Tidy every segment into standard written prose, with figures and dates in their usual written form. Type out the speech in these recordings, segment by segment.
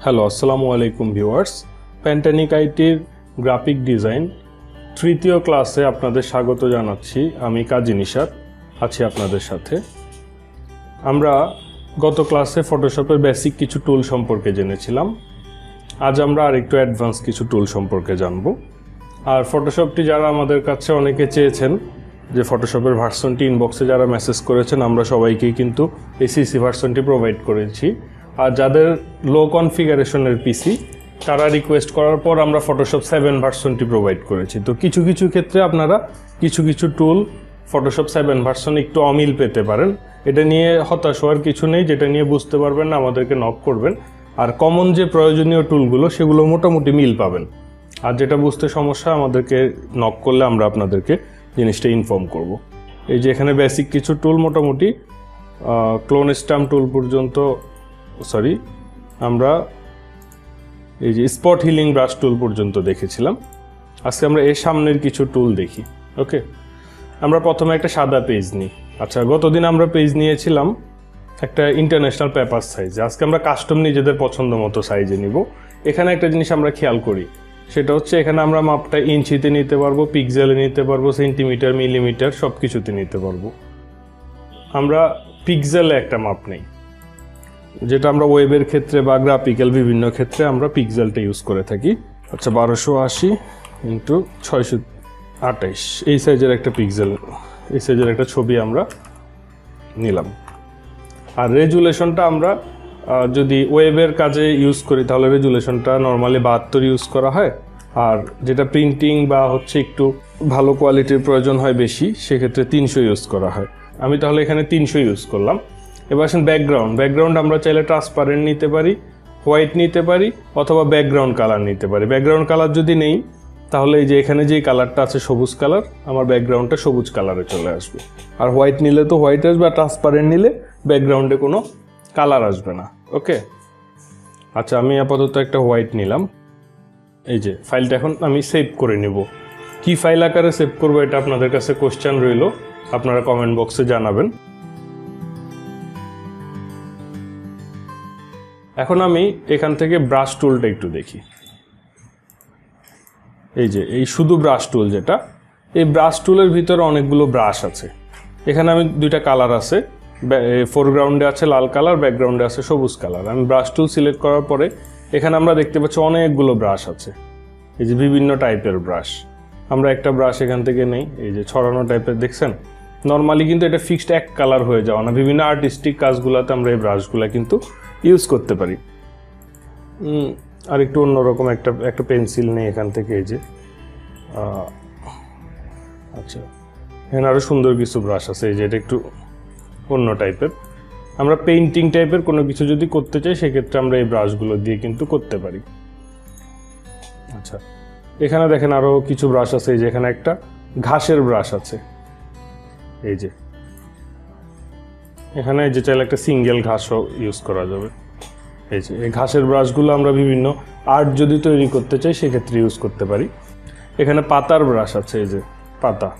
Hello, আসসালামু আলাইকুম viewers. প্যান্টানিক আইটির graphic design তৃতীয় ক্লাসে আপনাদের স্বাগত জানাচ্ছি। আমি কাজী নিশাত আছি আপনাদের সাথে। আমরা গত ক্লাসে ফটোশপের বেসিক কিছু টুল সম্পর্কে জেনেছিলাম। আজ আমরা আরেকটু অ্যাডভান্স কিছু টুল সম্পর্কে জানব। আর ফটোশপটি যারা আমাদের কাছে অনেকে চেয়েছেন যে ফটোশপের ভার্সনটি ইনবক্সে যারা মেসেজ করেছেন, আমরা সবাইকেই কিন্তু এই সিসি ভার্সনটি প্রোভাইড করেছি। আর যাদের লো কনফিগারেশনের পিসি তারা রিকোয়েস্ট করার পর আমরা ফটোশপ 7 ভার্সনটি প্রোভাইড করেছি। তো কিছু কিছু ক্ষেত্রে আপনারা কিছু টুল ফটোশপ 7 ভার্সন একটু অমিল পেতে পারেন। এটা নিয়ে হতাশ হওয়ার কিছু নেই। যেটা নিয়ে বুঝতে পারবেন না আমাদেরকে নক করবেন। আর কমন যে প্রয়োজনীয় টুলগুলো সেগুলো মোটামুটি মিল পাবেন। আর যেটা বুঝতে সমস্যা আমাদেরকে নক করলে আমরা আপনাদেরকে জিনিসটা ইনফর্ম করব। এই যে এখানে বেসিক কিছু টুল মোটামুটি ক্লোন স্ট্যাম্প টুল পর্যন্ত আমরা এই যে স্পট হিলিং ব্রাশ টুল পর্যন্ত দেখেছিলাম। আজকে আমরা এর সামনের কিছু টুল দেখি। ওকে, আমরা প্রথমে একটা সাদা পেজ নিই। আচ্ছা, গতদিন আমরা পেজ নিয়েছিলাম একটা ইন্টারন্যাশনাল পেপার সাইজ। আজকে আমরা কাস্টম নিজেদের পছন্দ মতো সাইজে নিব। এখানে একটা জিনিস আমরা খেয়াল করি, সেটা হচ্ছে এখানে আমরা মাপটা ইঞ্চিতে নিতে পারবো, পিক্সেলে নিতে পারবো, সেন্টিমিটার, মিলিমিটার সব কিছুতে নিতে পারবো। আমরা পিক্সেলে একটা মাপ নেই, যেটা আমরা ওয়েবের ক্ষেত্রে বা গ্রাফিক্যাল বিভিন্ন ক্ষেত্রে আমরা পিক্সেলটা ইউজ করে থাকি। আচ্ছা, 1280 × 628 এই সাইজের একটা পিক্সেল, এই সাইজের একটা ছবি আমরা নিলাম। আর রেজুলেশনটা আমরা যদি ওয়েবের কাজে ইউজ করি তাহলে রেজুলেশনটা নর্মালি 72 ইউজ করা হয়। আর যেটা প্রিন্টিং বা হচ্ছে একটু ভালো কোয়ালিটির প্রয়োজন হয় বেশি, সেক্ষেত্রে 300 ইউজ করা হয়। আমি তাহলে এখানে 300 ইউজ করলাম। এবার আসেন ব্যাকগ্রাউন্ড আমরা চাইলে ট্রান্সপারেন্ট নিতে পারি, হোয়াইট নিতে পারি, অথবা ব্যাকগ্রাউন্ড কালার নিতে পারি। ব্যাকগ্রাউন্ড কালার যদি নেই তাহলে এই যে এখানে যেই কালারটা আছে সবুজ কালার, আমার ব্যাকগ্রাউন্ডটা সবুজ কালারে চলে আসবে। আর হোয়াইট নিলে তো হোয়াইট আসবে, আর ট্রান্সপারেন্ট নিলে ব্যাকগ্রাউন্ডে কোনো কালার আসবে না। ওকে, আচ্ছা, আমি আপাতত একটা হোয়াইট নিলাম। এই যে ফাইলটা এখন আমি সেভ করে নেব। কি ফাইল আকারে সেভ করবো এটা আপনাদের কাছে কোশ্চেন রইল, আপনারা কমেন্ট বক্সে জানাবেন। এখন আমি এখান থেকে ব্রাশ টুলটা একটু দেখি। এই যে এই শুধু ব্রাশ টুল, যেটা এই ব্রাশ টুলের ভিতরে অনেকগুলো ব্রাশ আছে। এখানে আমি দুইটা কালার আছে, ফোরগ্রাউন্ডে আছে লাল কালার, ব্যাকগ্রাউন্ডে আছে সবুজ কালার। আমি ব্রাশ টুল সিলেক্ট করার পরে এখানে আমরা দেখতে পাচ্ছি অনেকগুলো ব্রাশ আছে। এই যে বিভিন্ন টাইপের ব্রাশ। আমরা একটা ব্রাশ এখান থেকে নেই, এই যে ছড়ানো টাইপের, দেখছেন? নর্মালি কিন্তু এটা ফিক্সড এক কালার হয়ে যাওয়া না। বিভিন্ন আর্টিস্টিক কাজগুলোতে আমরা এই ব্রাশগুলো কিন্তু ইউজ করতে পারি। আর একটু অন্যরকম একটা পেন্সিল নেই এখান থেকে। এই যে আচ্ছা, এখানে আরও সুন্দর কিছু ব্রাশ আছে। এই যে এটা একটু অন্য টাইপের। আমরা পেইন্টিং টাইপের কোনো কিছু যদি করতে চাই সেক্ষেত্রে আমরা এই ব্রাশগুলো দিয়ে কিন্তু করতে পারি। আচ্ছা, এখানে দেখেন আরও কিছু ব্রাশ আছে। এই যে এখানে একটা ঘাসের ব্রাশ আছে। এই যে এখানে যে চাইলে একটা সিঙ্গেল ঘাসও ইউজ করা যাবে। এই যে এই ঘাসের ব্রাশগুলো আমরা বিভিন্ন আর্ট যদি তৈরি করতে চাই সেক্ষেত্রে ইউজ করতে পারি। এখানে পাতার ব্রাশ আছে। এই যে পাতা,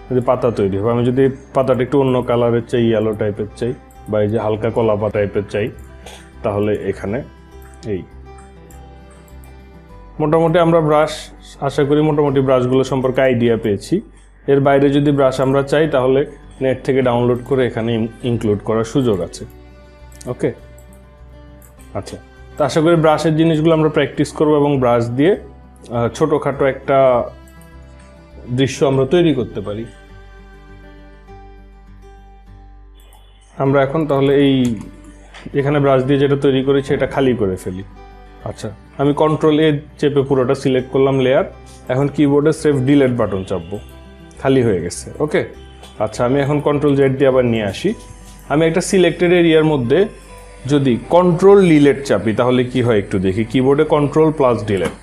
যদি পাতা তৈরি হবে, আমি যদি পাতাটা একটু অন্য কালারের চাই, ইয়েলো টাইপের চাই, বা এই যে হালকা কলাপা টাইপের চাই, তাহলে এখানে এই মোটামুটি আমরা ব্রাশ, আশা করি মোটামুটি ব্রাশগুলো সম্পর্কে আইডিয়া পেয়েছি। এর বাইরে যদি ব্রাশ আমরা চাই তাহলে নেট থেকে ডাউনলোড করে এখানে ইনক্লুড করার সুযোগ আছে। ওকে, আচ্ছা, তো আশা করি ব্রাশের জিনিসগুলো আমরা প্র্যাকটিস করব এবং ব্রাশ দিয়ে ছোটোখাটো একটা দৃশ্য আমরা তৈরি করতে পারি। আমরা এখন তাহলে এখানে ব্রাশ দিয়ে যেটা তৈরি করেছি এটা খালি করে ফেলি। আচ্ছা, আমি Ctrl+A চেপে পুরোটা সিলেক্ট করলাম লেয়ার। এখন কিবোর্ডে সেভ ডিলেট বাটন চাপবো, খালি হয়ে গেছে। ওকে, আচ্ছা, আমি এখন Ctrl+Z দিয়ে আবার নিয়ে আসি। আমি একটা সিলেক্টেড এরিয়ার মধ্যে যদি Ctrl+Delete চাপি তাহলে কি হয় একটু দেখি। কিবোর্ডে Ctrl+Delete।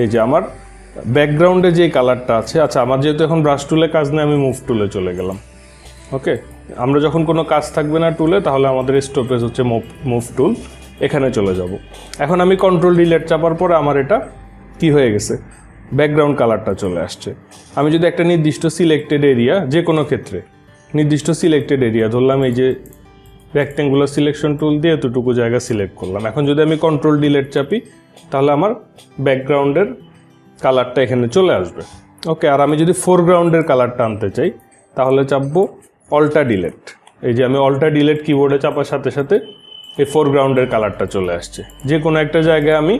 এই যে আমার ব্যাকগ্রাউন্ডে যে কালারটা আছে। আচ্ছা, আমার যেহেতু এখন ব্রাশ টুলে কাজ নেই, আমি মুভ টুলে চলে গেলাম। ওকে, আমরা যখন কোনো কাজ থাকবে না টুলে তাহলে আমাদের স্টপেজ হচ্ছে মুভ টুল, এখানে চলে যাব। এখন আমি Ctrl+Delete চাপার পরে আমার এটা কি হয়ে গেছে, ব্যাকগ্রাউন্ড কালারটা চলে আসছে। আমি যদি একটা নির্দিষ্ট সিলেক্টেড এরিয়া, যে কোনো ক্ষেত্রে নির্দিষ্ট সিলেক্টেড এরিয়া ধরলাম, এই যে রেক্ট্যাঙ্গুলার সিলেকশন টুল দিয়ে এতটুকু জায়গা সিলেক্ট করলাম। এখন যদি আমি কন্ট্রোল ডিলিট চাপি তাহলে আমার ব্যাকগ্রাউন্ডের কালারটা এখানে চলে আসবে। ওকে, আর আমি যদি ফোরগ্রাউন্ডের কালারটা আনতে চাই তাহলে চাপবো অল্টা ডিলিট। এই যে আমি অল্টা ডিলিট কিবোর্ডে চাপার সাথে সাথে এই ফোরগ্রাউন্ডের কালারটা চলে আসছে। যে কোনো একটা জায়গায় আমি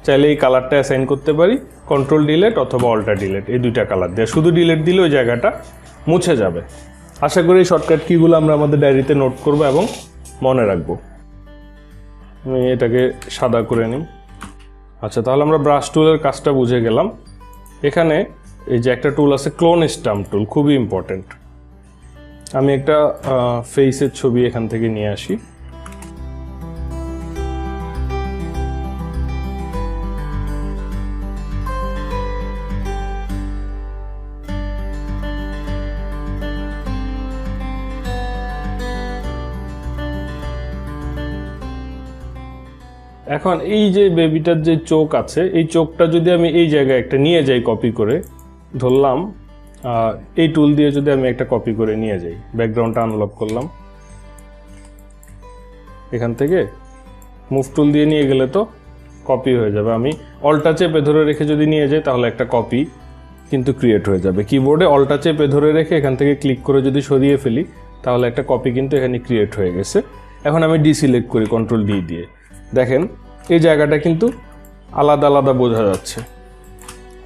চাইলে এই কালারটা অ্যাসাইন করতে পারি, কন্ট্রোল ডিলিট অথবা অল্টা ডিলিট, এই দুইটা কালার দিয়ে। শুধু ডিলিট দিলে ওই জায়গাটা মুছে যাবে। আশা করি এই শর্টকাট কিগুলো আমরা আমাদের ডায়েরিতে নোট করব এবং মনে রাখবো। আমি এটাকে সাদা করে নিই। আচ্ছা, তাহলে আমরা ব্রাশ টুলের কাজটা বুঝে গেলাম। এখানে এই যে একটা টুল আছে ক্লোন স্টাম্প টুল, খুবই ইম্পর্টেন্ট। আমি একটা ফেসের ছবি এখান থেকে নিয়ে আসি। এখন এই যে বেবিটার যে চোখ আছে, এই চোখটা যদি আমি এই জায়গায় একটা নিয়ে যাই কপি করে, ধরলাম এই টুল দিয়ে যদি আমি একটা কপি করে নিয়ে যাই, ব্যাকগ্রাউন্ডটা আনলক করলাম, এখান থেকে মুভ টুল দিয়ে নিয়ে গেলে তো কপি হয়ে যাবে। আমি অল্টা চেপে ধরে রেখে যদি নিয়ে যাই তাহলে একটা কপি কিন্তু ক্রিয়েট হয়ে যাবে। কিবোর্ডে অল্টা চেপে ধরে রেখে এখান থেকে ক্লিক করে যদি সরিয়ে ফেলি তাহলে একটা কপি কিন্তু এখানে ক্রিয়েট হয়ে গেছে। এখন আমি ডিসিলেক্ট করি কন্ট্রোল ডি দিয়ে, দেখেন এই জায়গাটা কিন্তু আলাদা আলাদা বোঝা যাচ্ছে।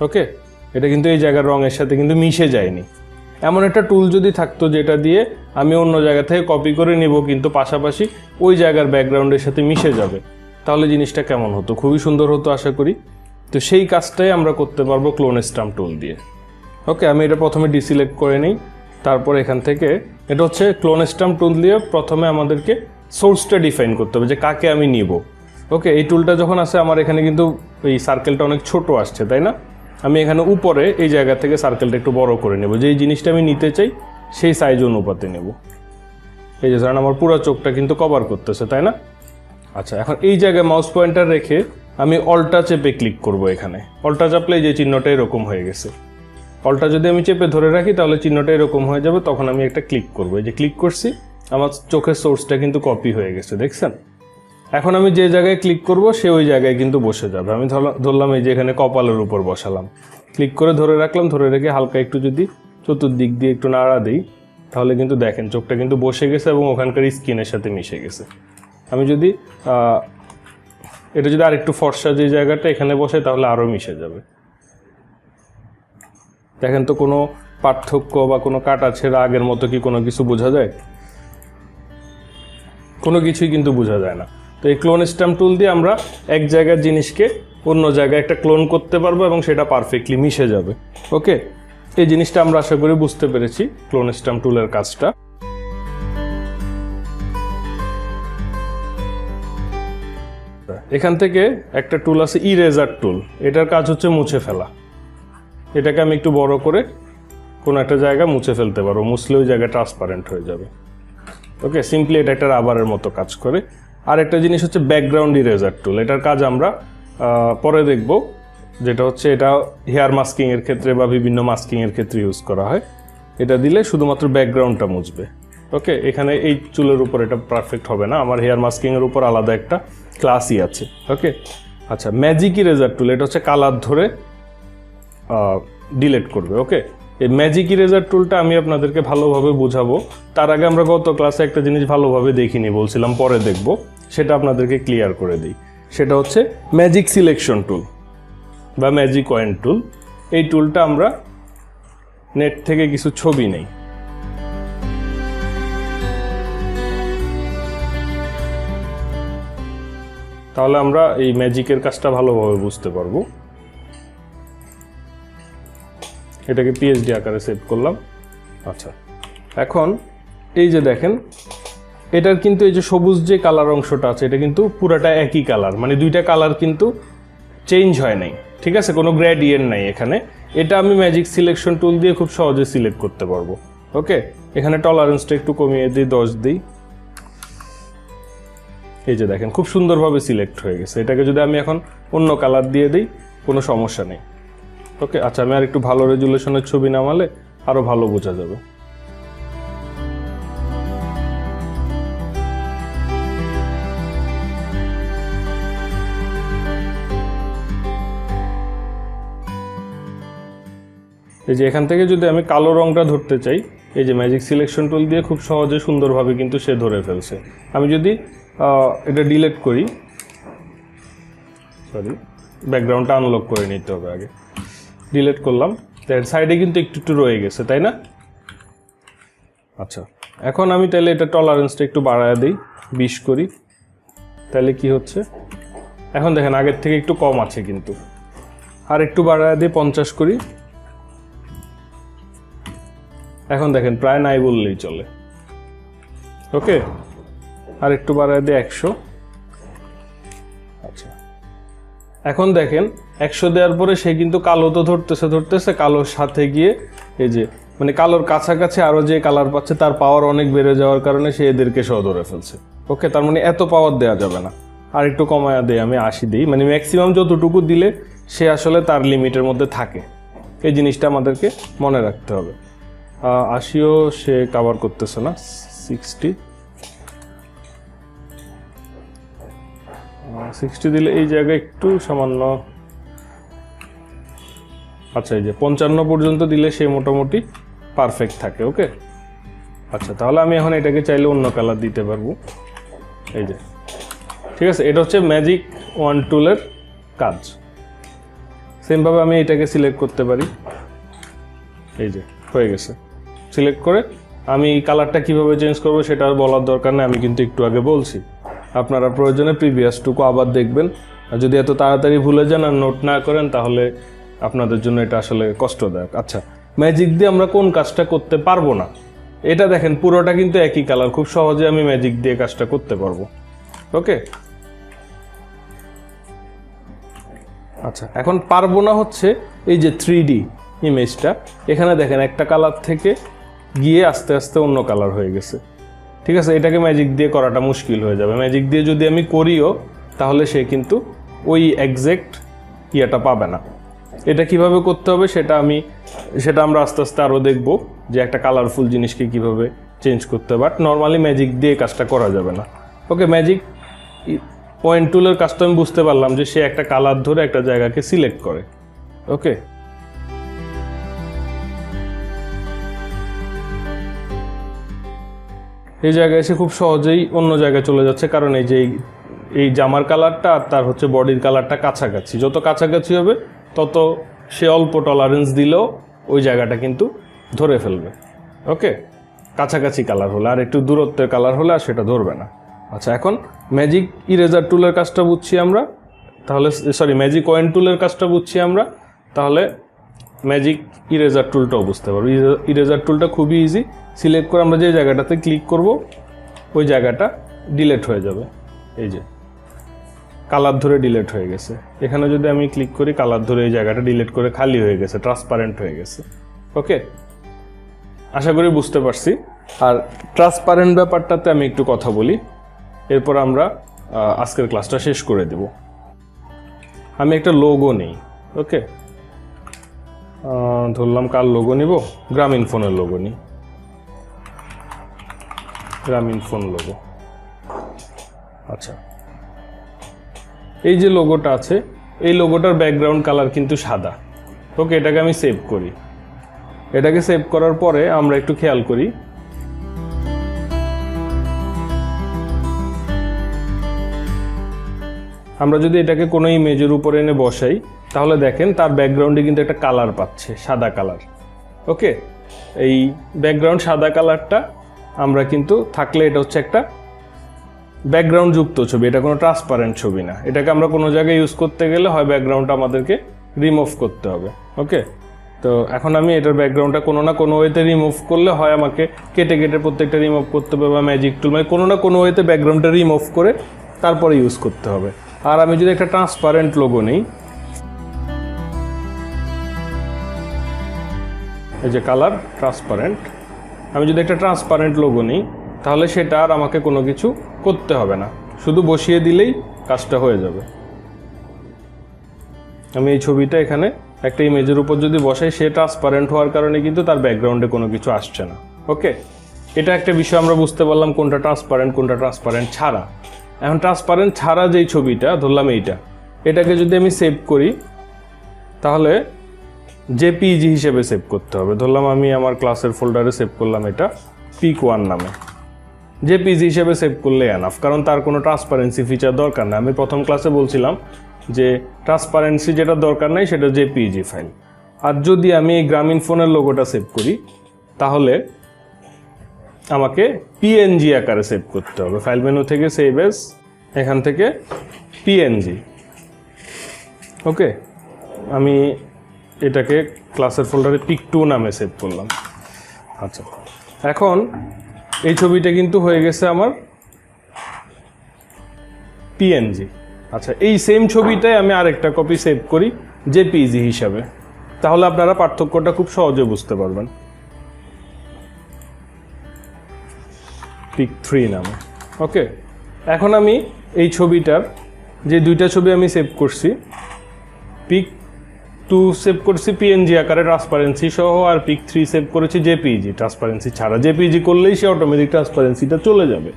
ওকে, এটা কিন্তু এই জায়গার রঙের সাথে কিন্তু মিশে যায়নি। এমন একটা টুল যদি থাকতো যেটা দিয়ে আমি অন্য জায়গা থেকে কপি করে নিব কিন্তু পাশাপাশি ওই জায়গার ব্যাকগ্রাউন্ডের সাথে মিশে যাবে, তাহলে জিনিসটা কেমন হতো? খুবই সুন্দর হতো আশা করি। তো সেই কাজটাই আমরা করতে পারবো ক্লোন স্টাম্প টুল দিয়ে। ওকে, আমি এটা প্রথমে ডিসিলেক্ট করে নিই, তারপর এখান থেকে এটা হচ্ছে ক্লোন স্টাম্প টুল দিয়ে প্রথমে আমাদেরকে সোর্সটা ডিফাইন করতে হবে যে কাকে আমি নিব। ওকে, এই টুলটা যখন আসে আমার এখানে কিন্তু এই সার্কেলটা অনেক ছোট আসছে, তাই না? আমি এখানে উপরে এই জায়গা থেকে সার্কেলটা একটু বড় করে নেব, যেই জিনিসটা আমি নিতে চাই সেই সাইজ অনুপাতে নেব। এই যে কারণ আমার পুরো চোখটা কিন্তু কভার করতেছে, তাই না? আচ্ছা, এখন এই জায়গায় মাউস পয়েন্টার রেখে আমি অল্টা চেপে ক্লিক করব। এখানে অল্টা চাপলে যে চিহ্নটা এরকম হয়ে গেছে। অল্টা যদি আমি চেপে ধরে রাখি তাহলে চিহ্নটা এরকম হয়ে যাবে, তখন আমি একটা ক্লিক করব। এই যে ক্লিক করছি, আমার চোখের সোর্সটা কিন্তু কপি হয়ে গেছে, দেখছেন? এখন আমি যে জায়গায় ক্লিক করব সে ওই জায়গায় কিন্তু বসে যাবে। আমি ধরলাম এই যে এখানে কপালের উপর বসালাম, ক্লিক করে ধরে রাখলাম, ধরে রেখে হালকা একটু যদি চতুর্দিক দিয়ে একটু নাড়া দিই তাহলে কিন্তু দেখেন চোখটা কিন্তু বসে গেছে এবং ওখানকার স্কিনের সাথে মিশে গেছে। আমি যদি এটা যদি আরেকটু ফর্সা যে জায়গাটা এখানে বসে তাহলে আরও মিশে যাবে। দেখেন তো কোনো পার্থক্য বা কোনো কাটা ছেঁড়া আগের মতো কি কোনো কিছু বোঝা যায়? কোনো কিছুই কিন্তু বোঝা যায় না। তো এই ক্লোন স্ট্যাম্প টুল দিয়ে আমরা এক জায়গার জিনিসকে অন্য জায়গায় একটা ক্লোন করতে পারবো এবং সেটা পারফেক্টলি মিশে যাবে। ওকে, এই জিনিসটা আমরা আশা করি বুঝতে পেরেছি ক্লোন স্ট্যাম্প টুলের কাজটা। এখান থেকে একটা টুল আছে ইরেজার টুল, এটার কাজ হচ্ছে মুছে ফেলা। এটাকে আমি একটু বড় করে কোনো একটা জায়গা মুছে ফেলতে পারবো, মুছলে ওই জায়গা ট্রান্সপারেন্ট হয়ে যাবে। ওকে, সিম্পলি এটা একটা রাবারের মতো কাজ করে। আর একটা জিনিস হচ্ছে ব্যাকগ্রাউন্ড ইরেজার টুল, এটার কাজ আমরা পরে দেখব, যেটা হচ্ছে এটা হেয়ার মাস্কিংয়ের ক্ষেত্রে বা বিভিন্ন মাস্কিংয়ের ক্ষেত্রে ইউজ করা হয়। এটা দিলে শুধুমাত্র ব্যাকগ্রাউন্ডটা মুছবে। ওকে, এখানে এই চুলের উপর এটা পারফেক্ট হবে না, আমার হেয়ার মাস্কিংয়ের উপর আলাদা একটা ক্লাসই আছে। ওকে, আচ্ছা, ম্যাজিক ইরেজার টুল, এটা হচ্ছে কালার ধরে ডিলিট করবে। ওকে, এই ম্যাজিক ইরেজার টুলটা আমি আপনাদেরকে ভালোভাবে বোঝাবো। তার আগে আমরা গত ক্লাসে একটা জিনিস ভালোভাবে দেখিনি, বলছিলাম পরে দেখব, সেটা আপনাদেরকে ক্লিয়ার করে দিই। সেটা হচ্ছে ম্যাজিক সিলেকশন টুল বা ম্যাজিক কয়েন টুল। এই টুলটা আমরা নেট থেকে কিছু ছবি নেই, তাহলে আমরা এই ম্যাজিকের কাজটা ভালোভাবে বুঝতে পারবো। এটাকে পিএইচডি আকারে সেভ করলাম। আচ্ছা, এখন এই যে দেখেন এটার কিন্তু এই যে সবুজ যে কালার অংশটা আছে এটা কিন্তু পুরাটা একই কালার, মানে দুইটা কালার কিন্তু চেঞ্জ হয় নাই, ঠিক আছে? কোনো গ্রেডিয়েন্ট নাই এখানে। এটা আমি ম্যাজিক সিলেকশন টুল দিয়ে খুব সহজে সিলেক্ট করতে পারবো। ওকে, এখানে টলারেন্সটা একটু কমিয়ে দিই, 10 দিই। এই যে দেখেন খুব সুন্দরভাবে সিলেক্ট হয়ে গেছে। এটাকে যদি আমি এখন অন্য কালার দিয়ে দিই কোনো সমস্যা নেই। ওকে, আচ্ছা, আমি আর একটু ভালো রেজুলেশনের ছবি নামালে আরও ভালো বোঝা যাবে। এই যে এখান থেকে যদি আমি কালো রংটা ধরতে চাই, এই যে ম্যাজিক সিলেকশন টুল দিয়ে খুব সহজে সুন্দরভাবে কিন্তু সে ধরে ফেলছে। আমি যদি এটা ডিলিট করি, সরি ব্যাকগ্রাউন্ডটা আনলক করে নিতে হবে আগে, ডিলিট করলাম, সাইডে কিন্তু একটু একটু রয়ে গেছে, তাই না? আচ্ছা, এখন আমি তাহলে এটা টলারেন্সটা একটু বাড়ায় দিই, 20 করি, তাহলে কি হচ্ছে এখন দেখেন আগের থেকে একটু কম আছে, কিন্তু আর একটু বাড়ায় দিই 50 করি, এখন দেখেন প্রায় নাই বললেই চলে। ওকে, আর একটু বাড়ায় দিই 100। আচ্ছা, এখন দেখেন 100 দেওয়ার পরে সে কিন্তু কালো তো ধরতেছে, কালোর সাথে গিয়ে এই যে মানে কালোর কাছাকাছি আরো যে কালার পাচ্ছে তার পাওয়ার অনেক বেড়ে যাওয়ার কারণে সে এদেরকে সহ ধরে ফেলছে। ওকে, তার মানে এত পাওয়ার দেওয়া যাবে না, আর একটু কমায়া দেই, আমি 80 দিই, মানে ম্যাক্সিমাম যতটুকু দিলে সে আসলে তার লিমিটের মধ্যে থাকে, এই জিনিসটা আমাদেরকে মনে রাখতে হবে। 80ও সে কভার করতেছে না, 60 দিলে এই জায়গায় একটু সামান্য, আচ্ছা এই যে 55 পর্যন্ত দিলে সে মোটামুটি পারফেক্ট থাকে। ওকে, আচ্ছা তাহলে আমি এখন এটাকে চাইলে অন্য কালার দিতে পারবো, এই যে ঠিক আছে। এটা হচ্ছে ম্যাজিক ওয়ান টুলের কাজ। সেমভাবে আমি এটাকে সিলেক্ট করতে পারি, এই যে হয়ে গেছে। সিলেক্ট করে আমি কালারটা কিভাবে চেঞ্জ করবো সেটা আর বলার দরকার নেই, আমি কিন্তু একটু আগে বলছি। আপনারা প্রয়োজনে প্রিভিয়াসটুকু আবার দেখবেন, আর যদি এত তাড়াতাড়ি ভুলে যান আর নোট না করেন তাহলে আপনাদের জন্য এটা আসলে কষ্টদায়ক। আচ্ছা, ম্যাজিক দিয়ে আমরা কোন কাজটা করতে পারবো না, এটা দেখেন পুরোটা কিন্তু একই কালার, খুব সহজে আমি ম্যাজিক দিয়ে কাজটা করতে পারবো। ওকে, আচ্ছা এখন পারবো না হচ্ছে এই যে 3D ইমেজটা, এখানে দেখেন একটা কালার থেকে গিয়ে আস্তে আস্তে অন্য কালার হয়ে গেছে। ঠিক আছে, এটাকে ম্যাজিক দিয়ে করাটা মুশকিল হয়ে যাবে। ম্যাজিক দিয়ে যদি আমি করিও তাহলে সে কিন্তু ওই এক্সাক্ট ইয়েটা পাবে না। এটা কিভাবে করতে হবে সেটা আমরা আস্তে আস্তে আরও দেখব, যে একটা কালারফুল জিনিসকে কিভাবে চেঞ্জ করতে হবে। বাট নর্মালি ম্যাজিক দিয়ে কাজটা করা যাবে না। ওকে, ম্যাজিক পয়েন্ট টুলের কাজটা আমি বুঝতে পারলাম যে সে একটা কালার ধরে একটা জায়গাকে সিলেক্ট করে। ওকে, এই জায়গায় এসে খুব সহজেই অন্য জায়গায় চলে যাচ্ছে, কারণ এই যে এই জামার কালারটা আর তার হচ্ছে বডির কালারটা কাছাকাছি, যত কাছাকাছি হবে তত সে অল্প টলারেন্স দিলেও ওই জায়গাটা কিন্তু ধরে ফেলবে। ওকে, কাছাকাছি কালার হলে, আর একটু দূরত্বের কালার হলে আর সেটা ধরবে না। আচ্ছা, এখন ম্যাজিক ইরেজার টুলের কাজটা বুঝছি আমরা, তাহলে সরি ম্যাজিক কয়েন টুলের কাজটা বুঝছি আমরা, তাহলে ম্যাজিক ইরেজার টুলটাও বুঝতে পারবো। ইরেজার টুলটা খুবই ইজি, সিলেক্ট করে আমরা যে জায়গাটাতে ক্লিক করব ওই জায়গাটা ডিলিট হয়ে যাবে। এই যে কালার ধরে ডিলিট হয়ে গেছে, এখানে যদি আমি ক্লিক করি কালার ধরে এই জায়গাটা ডিলিট করে খালি হয়ে গেছে, ট্রান্সপারেন্ট হয়ে গেছে। ওকে, আশা করি বুঝতে পারছি। আর ট্রান্সপারেন্ট ব্যাপারটাতে আমি একটু কথা বলি, এরপর আমরা আজকের ক্লাসটা শেষ করে দেব। আমি একটা লোগো নেই। ওকে, ধরলাম কার লোগো নিব, গ্রামীণ ফোনের লোগো নিই, গ্রামীণ ফোন লোগো। আচ্ছা, এই যে লোগোটা আছে এই লোগোটার ব্যাকগ্রাউন্ড কালার কিন্তু সাদা। ওকে, এটাকে আমি সেভ করি। এটাকে সেভ করার পরে আমরা একটু খেয়াল করি, আমরা যদি এটাকে কোনো ইমেজের উপরে এনে বসাই তাহলে দেখেন তার ব্যাকগ্রাউন্ডে কিন্তু একটা কালার পাচ্ছে, সাদা কালার। ওকে, এই ব্যাকগ্রাউন্ড সাদা কালারটা আমরা কিন্তু থাকলে এটা হচ্ছে একটা ব্যাকগ্রাউন্ড যুক্ত ছবি, এটা কোনো ট্রান্সপারেন্ট ছবি না। এটাকে আমরা কোনো জায়গায় ইউজ করতে গেলে হয় ব্যাকগ্রাউন্ডটা আমাদেরকে রিমুভ করতে হবে। ওকে, তো এখন আমি এটার ব্যাকগ্রাউন্ডটা কোনো না কোনো ওয়েতে রিমুভ করলে হয় আমাকে কেটে কেটে প্রত্যেকটা রিমুভ করতে হবে, বা ম্যাজিক টুল মানে কোনো না কোনো ওয়েতে ব্যাকগ্রাউন্ডটা রিমুভ করে তারপরে ইউজ করতে হবে। আর আমি যদি একটা ট্রান্সপারেন্ট লোগো নিই, এই যে কালার ট্রান্সপারেন্ট, আমি যদি একটা ট্রান্সপারেন্ট লোগো নিই তাহলে সেটা আর আমাকে কোনো কিছু করতে হবে না, শুধু বসিয়ে দিলেই কাজটা হয়ে যাবে। আমি এই ছবিটা এখানে একটা ইমেজের উপর যদি বসাই, সে ট্রান্সপারেন্ট হওয়ার কারণে কিন্তু তার ব্যাকগ্রাউন্ডে কোনো কিছু আসছে না। ওকে, এটা একটা বিষয় আমরা বুঝতে পারলাম কোনটা ট্রান্সপারেন্ট ছাড়া। এখন ট্রান্সপারেন্ট ছাড়া যেই ছবিটা ধরলাম এটাকে যদি আমি সেভ করি তাহলে জেপিইজি হিসেবে সেভ করতে হবে। ধরলাম আমি আমার ক্লাসের ফোল্ডারে সেভ করলাম এটা pic1 নামে। জেপিইজি হিসেবে সেভ করলে এনাফ, কারণ তার কোনো ট্রান্সপারেন্সি ফিচার দরকার না। আমি প্রথম ক্লাসে বলছিলাম যে ট্রান্সপারেন্সি যেটা দরকার নাই সেটা জেপিইজি ফাইল। আর যদি আমি এই গ্রামীণ ফোনের লোগোটা সেভ করি তাহলে আমাকে পিএনজি আকারে সেভ করতে হবে। ফাইল মেনু থেকে সেভ এস, এখান থেকে পিএনজি। ওকে, আমি এটাকে ক্লাসের ফোল্ডারে pic2 নামে সেভ করলাম। আচ্ছা, এখন এই ছবিটা কিন্তু হয়ে গেছে আমার পিএনজি। আচ্ছা, এই সেম ছবিটাই আমি আরেকটা কপি সেভ করি জেপিইজি হিসাবে, তাহলে আপনারা পার্থক্যটা খুব সহজে বুঝতে পারবেন। pic3 নামে। ওকে, এখন আমি এই ছবিটার যে দুইটা ছবি আমি সেভ করছি, pic2 সেভ করছি পিএনজি আকারে ট্রান্সপারেন্সি সহ, আর pic3 সেভ করেছি জেপিইজি ট্রান্সপারেন্সি ছাড়া। জেপিইজি করলেই সে অটোমেটিক ট্রান্সপারেন্সিটা চলে যাবে।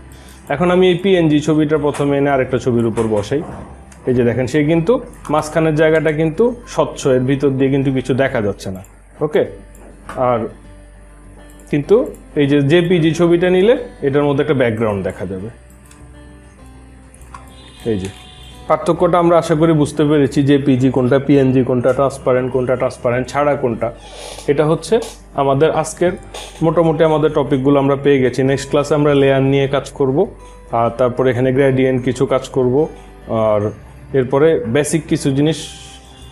এখন আমি এই পিএনজি ছবিটা প্রথমে এনে আরেকটা ছবির উপর বসাই। এই যে দেখেন, সে কিন্তু মাঝখানের জায়গাটা কিন্তু স্বচ্ছ, এর ভিতর দিয়ে কিন্তু কিছু দেখা যাচ্ছে না। ওকে, আর কিন্তু এই যে জেপিইজি ছবিটা নিলে এটার মধ্যে একটা ব্যাকগ্রাউন্ড দেখা যাবে। এই যে পার্থক্যটা আমরা আশা করি বুঝতে পেরেছি, জেপিইজি কোনটা, পিএনজি কোনটা, ট্রান্সপারেন্ট ছাড়া কোনটা। এটা হচ্ছে আমাদের আজকের মোটামুটি আমাদের টপিকগুলো আমরা পেয়ে গেছি। নেক্সট ক্লাসে আমরা লেয়ার নিয়ে কাজ করব, আর তারপরে এখানে গ্রেডিয়েন্ট কিছু কাজ করব, আর এরপরে বেসিক কিছু জিনিস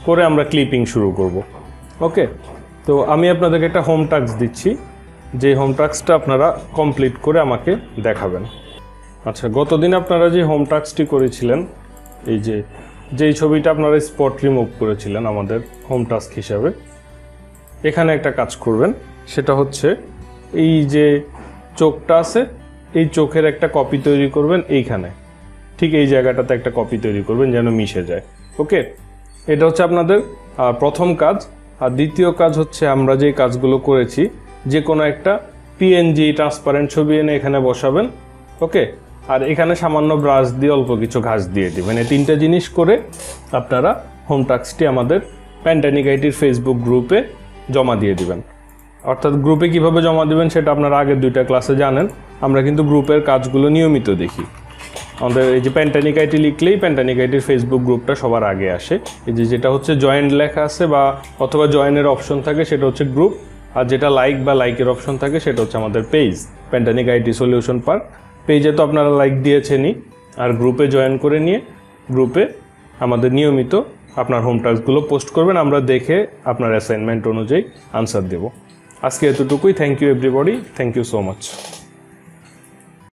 করে আমরা ক্লিপিং শুরু করব। ওকে, তো আমি আপনাদেরকে একটা হোম টাস্ক দিচ্ছি, যে হোম টাস্কটা আপনারা কমপ্লিট করে আমাকে দেখাবেন। আচ্ছা, গতদিন আপনারা যে হোম টাস্কটি করেছিলেন, এই যেই ছবিটা আপনারা স্পট রিমুভ করেছিলেন আমাদের হোম টাস্ক হিসাবে, এখানে একটা কাজ করবেন। সেটা হচ্ছে এই যে চোখটা আছে, এই চোখের একটা কপি তৈরি করবেন এইখানে, ঠিক এই জায়গাটাতে একটা কপি তৈরি করবেন যেন মিশে যায়। ওকে, এটা হচ্ছে আপনাদের প্রথম কাজ। আর দ্বিতীয় কাজ হচ্ছে আমরা যে কাজগুলো করেছি, যে কোনো একটা পিএনজি ট্রান্সপারেন্ট ছবি এনে এখানে বসাবেন। ওকে, আর এখানে সামান্য ব্রাশ দিয়ে অল্প কিছু ঘাস দিয়ে দিবেন। এই তিনটা জিনিস করে আপনারা হোম টাস্কটি আমাদের প্যান্টানিক আইটির ফেসবুক গ্রুপে জমা দিয়ে দিবেন। অর্থাৎ গ্রুপে কিভাবে জমা দিবেন সেটা আপনারা আগের দুইটা ক্লাসে জানেন। আমরা কিন্তু গ্রুপের কাজগুলো নিয়মিত দেখি। আমাদের এই যে প্যান্টানিক আইটি লিখলেই প্যান্টানিক আইটির ফেসবুক গ্রুপটা সবার আগে আসে। এই যে যেটা হচ্ছে জয়েন লেখা আছে বা অথবা জয়েনের অপশন থাকে সেটা হচ্ছে গ্রুপ, আর যেটা লাইক বা লাইকের অপশন থাকে সেটা হচ্ছে আমাদের পেজ, প্যান্টানিক আইটি সলিউশন পার্ক। পেজে তো আপনারা লাইক দিয়েছেনই, আর গ্রুপে জয়েন করে নিয়ে গ্রুপে আমাদের নিয়মিত আপনার হোম টাস্কগুলো পোস্ট করবেন। আমরা দেখে আপনার অ্যাসাইনমেন্ট অনুযায়ী আনসার দেব। আজকে এতটুকুই। Thank you everybody, thank you so much.